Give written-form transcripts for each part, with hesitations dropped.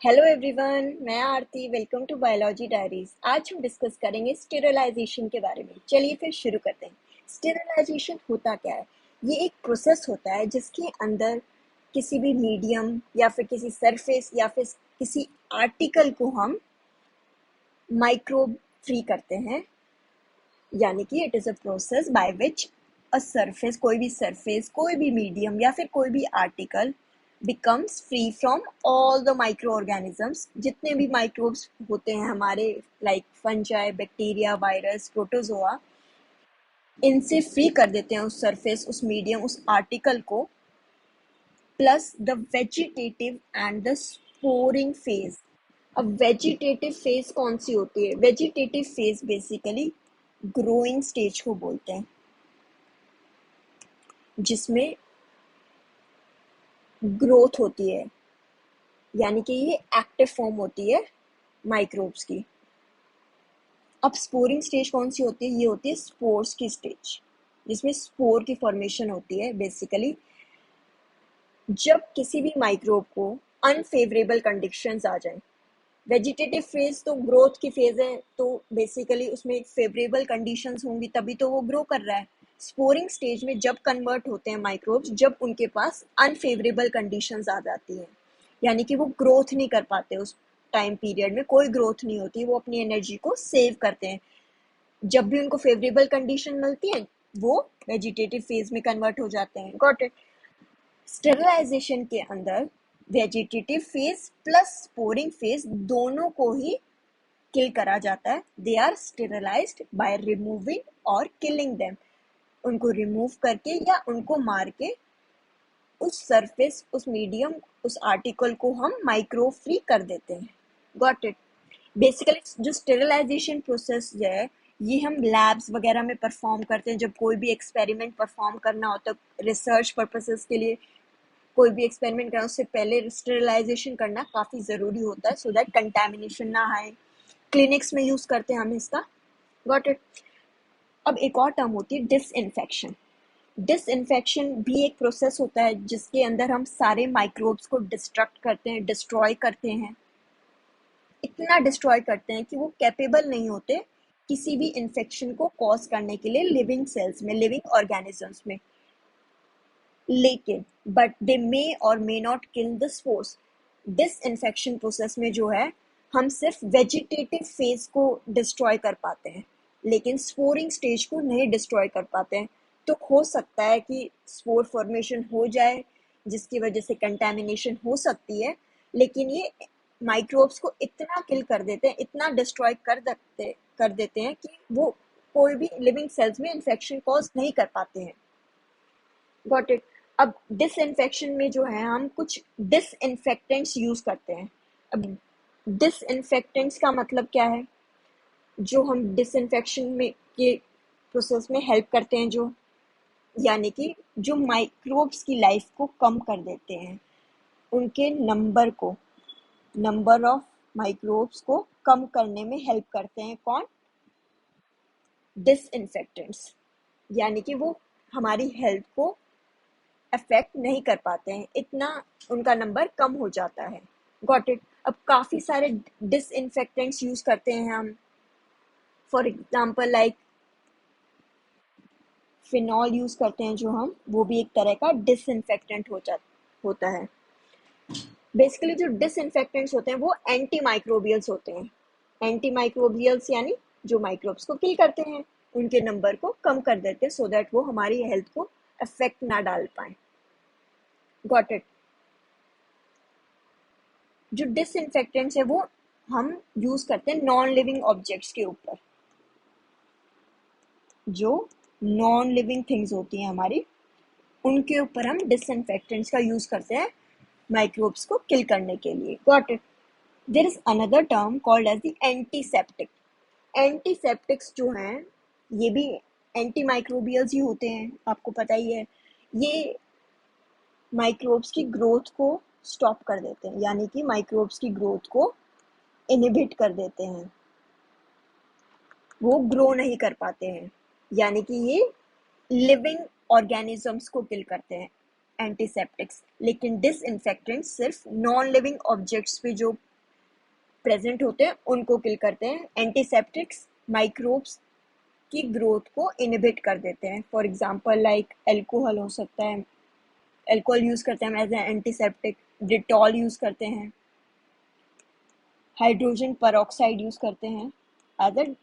Hello everyone, मैं Aarti. Welcome to biology diaries. आज हम डिस्कस करेंगे स्टेरिलाइजेशन के बारे में। चलिए फिर शुरू करते हैं। स्टेरिलाइजेशन होता क्या है? ये एक प्रोसेस होता है जिसके अंदर किसी भी मीडियम या फिर किसी सरफेस या फिर किसी आर्टिकल को हम माइक्रोब फ्री करते हैं। यानी कि it is a process by which a surface, कोई भी मीडियम या फिर कोई भी article becomes free from all the microorganisms। जितने भी माइक्रोब्स होते हैं हमारे, like fungi, bacteria, virus, protozoa, इनसे फ्री कर देते हैं उस सरफेस, उस मीडियम, उस आर्टिकल को। Plus the vegetative and the sporing phase. अब वेजिटेटिव फेज कौन सी होती है? Vegetative phase basically growing stage को बोलते हैं, जिसमें ग्रोथ होती है, यानी कि ये एक्टिव फॉर्म होती है माइक्रोब्स की। अब स्पोरिंग स्टेज कौन सी होती है? ये होती है स्पोर्स की स्टेज, जिसमें स्पोर की फॉर्मेशन होती है। बेसिकली जब किसी भी माइक्रोब को अनफेवरेबल कंडीशंस आ जाएं। वेजिटेटिव फेज तो ग्रोथ की फेज है, तो बेसिकली उसमें एक फेवरेबल कंडीशंस होंगी तभी तो वो ग्रो कर रहा है। स्पोरिंग स्टेज में जब कन्वर्ट होते हैं माइक्रोब्स, जब उनके पास अनफेवरेबल कंडीशंस आ जाती हैं, यानी कि वो ग्रोथ नहीं कर पाते, उस टाइम पीरियड में कोई ग्रोथ नहीं होती, वो अपनी एनर्जी को सेव करते हैं। जब भी उनको फेवरेबल कंडीशन मिलती है, वो वेजिटेटिव फेज में कन्वर्ट हो जाते हैं। Got it? स्टेरिलाइजेशन के अंदर vegetative phase plus sporing phase दोनों को ही किल करा जाता है। They are sterilised by removing और किलिंग देम। उनको रिमूव करके या उनको मार के उस सरफेस, उस मीडियम, उस आर्टिकल को हम माइक्रो फ्री कर देते हैं। Got it? बेसिकली जो स्टेरिलाइजेशन प्रोसेस है, ये हम लैब्स वगैरह में परफॉर्म करते हैं। जब कोई भी एक्सपेरिमेंट परफॉर्म करना होता है रिसर्च पर्पसेस के लिए, कोई भी एक्सपेरिमेंट करना उससे पहले स्टेरिलाइजेशन करना काफ़ी ज़रूरी होता है, सो दैट कंटेमिनेशन ना आए। क्लिनिक्स में यूज़ करते हैं हम इसका। Got it? अब एक और टर्म होती है डिसइंफेक्शन। डिसइंफेक्शन भी एक प्रोसेस होता है जिसके अंदर हम सारे माइक्रोब्स को डिस्ट्रक्ट करते हैं, डिस्ट्रॉय करते हैं। इतना डिस्ट्रॉय करते हैं कि वो कैपेबल नहीं होते किसी भी इन्फेक्शन को कॉज करने के लिए लिविंग सेल्स में, लिविंग ऑर्गेनिजम्स में। लेकिन बट दे मे और may not kill the spores. Disinfection process में जो है, हम सिर्फ वेजिटेटिव फेज को डिस्ट्रॉय कर पाते हैं, लेकिन स्पोरिंग स्टेज को नहीं डिस्ट्रॉय कर पाते हैं। तो हो सकता है कि स्पोर फॉर्मेशन हो जाए, जिसकी वजह से कंटेमिनेशन हो सकती है, लेकिन ये माइक्रोब्स को इतना किल कर देते हैं, इतना डिस्ट्रॉय कर देते हैं कि वो कोई भी लिविंग सेल्स में इन्फेक्शन कॉज नहीं कर पाते हैं। Got it? अब डिसइंफेक्शन में जो है, हम कुछ डिसइंफेक्टेंट्स यूज करते हैं। अब डिसइंफेक्टेंट्स का मतलब क्या है? जो हम डिसइंफेक्शन में के प्रोसेस में हेल्प करते हैं, जो यानी कि जो माइक्रोब्स की लाइफ को कम कर देते हैं, उनके नंबर ऑफ माइक्रोब्स को कम करने में हेल्प करते हैं। कौन? डिसइंफेक्टेंट्स। यानी कि वो हमारी हेल्थ को अफेक्ट नहीं कर पाते हैं, इतना उनका नंबर कम हो जाता है। Got it? अब काफ़ी सारे डिसइंफेक्टेंट्स यूज़ करते हैं हम। For example like phenol use करते हैं जो हम, वो भी एक तरह का डिसइंफेक्टेंट होता है। बेसिकली जो डिसइंफेक्टेंट्स होते हैं वो एंटी माइक्रोबियल्स होते हैं। एंटी माइक्रोबियल्स यानी जो माइक्रोब्स को किल करते हैं, उनके नंबर को कम कर देते हैं, सो दैट वो हमारी हेल्थ को अफेक्ट ना डाल पाए। Got it? जो डिसइंफेक्टेंट्स है वो हम यूज करते हैं नॉन लिविंग ऑब्जेक्ट्स के ऊपर। जो नॉन लिविंग थिंग्स होती हैं हमारी, उनके ऊपर हम डिसइंफेक्टेंट्स का यूज करते हैं माइक्रोब्स को किल करने के लिए। Got it? There is another term called as the antiseptic. Antiseptics जो हैं, ये भी एंटी माइक्रोबियल्स ही होते हैं, आपको पता ही है। ये माइक्रोब्स की ग्रोथ को स्टॉप कर देते हैं, यानी कि माइक्रोब्स की ग्रोथ को इनहिबिट कर देते हैं, वो ग्रो नहीं कर पाते हैं। यानी कि ये लिविंग ऑर्गेनिजम्स को किल करते हैं एंटीसेप्टिक्स। लेकिन डिसइंफेक्टेंट सिर्फ नॉन लिविंग ऑब्जेक्ट्स पे जो प्रेजेंट होते हैं उनको किल करते हैं। एंटीसेप्टिक्स माइक्रोब्स की ग्रोथ को इनहिबिट कर देते हैं। फॉर एग्जांपल लाइक अल्कोहल हो सकता है, अल्कोहल यूज करते हैं as an antiseptic, Dettol use करते हैं, हाइड्रोजन पेरोक्साइड यूज करते हैं as an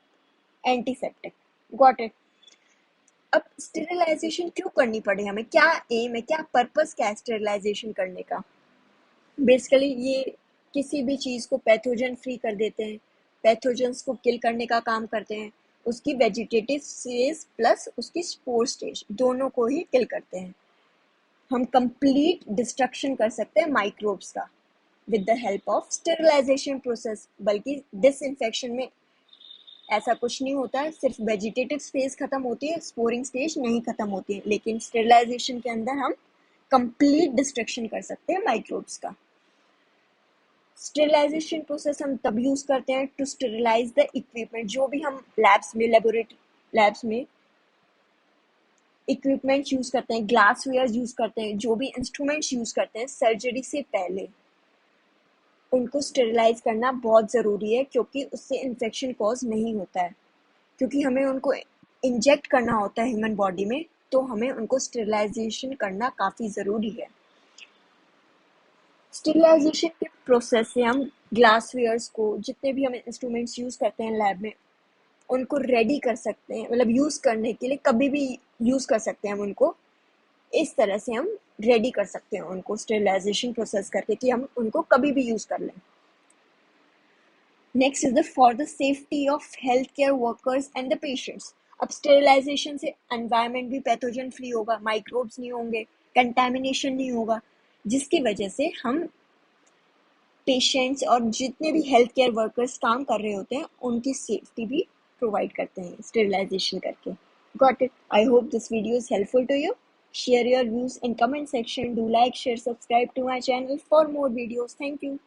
antiseptic. Got it. अब स्टेरिलाइजेशन क्यों करनी पड़ी हमें, क्या एम है, क्या पर्पस, क्या है स्टेरिलाइजेशन करने का? बेसिकली ये किसी भी चीज को पैथोजन फ्री कर देते हैं, पैथोजन्स को किल करने का काम करते हैं। उसकी वेजिटेटिव स्टेज प्लस उसकी स्पोर स्टेज दोनों को ही किल करते हैं। हम कंप्लीट डिस्ट्रक्शन कर सकते हैं माइक्रोब्स का with the help of sterilisation process. बल्कि डिसइंफेक्शन में ऐसा कुछ नहीं होता है, सिर्फ वेजिटेटिव स्टेज खत्म होती है, स्पोरिंग स्टेज नहीं खत्म होती है। लेकिन स्टेरिलाइजेशन के अंदर हम कंप्लीट डिस्ट्रक्शन कर सकते हैं माइक्रोब्स का। स्टेरिलाइजेशन प्रोसेस हम तब यूज करते हैं टू स्टेरिलाइज द इक्विपमेंट। जो भी हम लैब्स में, लेबोरेटरी लैब्स में इक्विपमेंट यूज करते हैं, ग्लास वेयर यूज करते हैं, जो भी इंस्ट्रूमेंट्स यूज करते हैं सर्जरी से पहले, उनको स्टेरिलाइज करना बहुत ज़रूरी है, क्योंकि उससे इन्फेक्शन कॉज नहीं होता है। क्योंकि हमें उनको इंजेक्ट करना होता है ह्यूमन बॉडी में, तो हमें उनको स्टेरिलाइजेशन करना काफ़ी ज़रूरी है। स्टेरिलाइजेशन के प्रोसेस से हम ग्लासवेयर्स को, जितने भी हम इंस्ट्रूमेंट्स यूज़ करते हैं लैब में, उनको रेडी कर सकते हैं, मतलब यूज़ करने के लिए कभी भी यूज़ कर सकते हैं हम उनको। इस तरह से हम रेडी कर सकते हैं उनको स्टेरिलाइजेशन प्रोसेस करके, कि हम उनको कभी भी यूज़ कर लें। Next is the for the safety of health care workers and the patients. अब स्टेरिलाइजेशन से एनवायरनमेंट भी पैथोजन फ्री होगा, माइक्रोब्स नहीं होंगे, कंटेमिनेशन नहीं होगा, जिसकी वजह से हम पेशेंट्स और जितने भी हेल्थ केयर वर्कर्स काम कर रहे होते हैं उनकी सेफ्टी भी प्रोवाइड करते हैं स्टेरिलाइजेशन करके। Got it. I hope this video is helpful to you. Share your views in comment section. Do like, share, subscribe to my channel for more videos. Thank you.